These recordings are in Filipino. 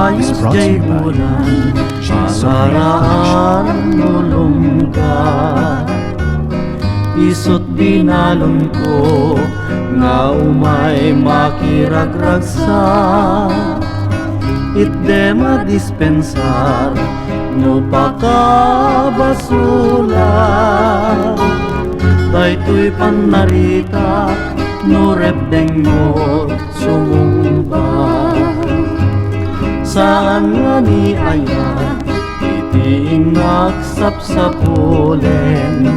Ayos kay bulan, masaraan mulunggan. Isot binalon ko, nga umay makiragragsa. Itde madispensar, no pakabasula. Daytoy panarita, no repdeng mo sumumba. Saan nga ni aya itiing nagsapsapulen.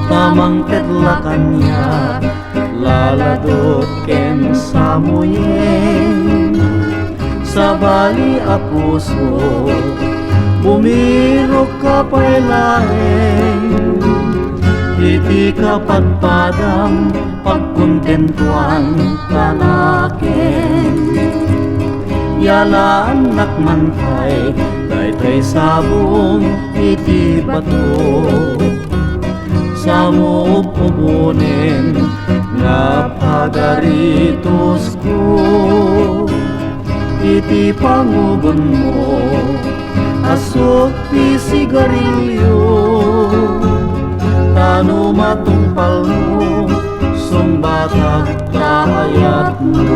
Tamang ketlakan niya laladot ken samuyen. Sa bali a puso bumirok ka pa'y laeng. Iti kapadpadam pagkontentuan kanaken. Yalaan nakmantay, daytay sabong iti bato. Sa muupubunin, nga pagaritos ko. Iti pangugon mo, asok ti sigarilyo. Tano matumpal mo, sumbatag kaayat mo.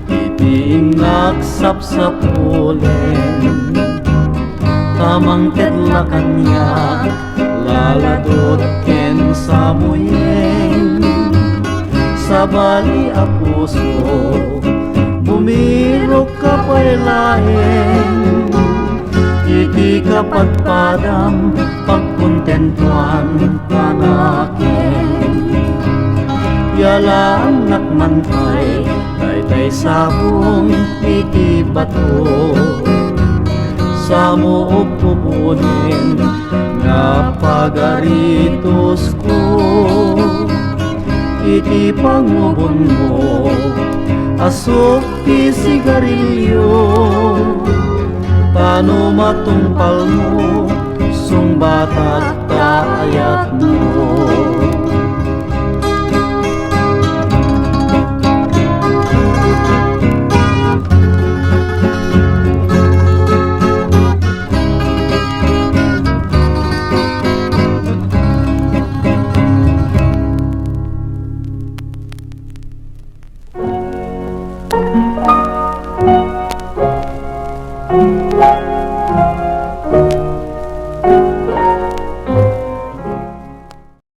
Itiing nagsapsapulen. Tamang ketlakan niya laladot ken samuyen. Sa bali a puso bumirok ka pa'y laeng. Iti kapadpadam pagkontentuan kanaken. Yalaan nakmantay, daytay sabong iti bato. Sa muupupunin, nga pagaritos ko. Iti pangubon mo, asok ti sigarilyo. Tano matumpal mo, sumbatat kaayat mo.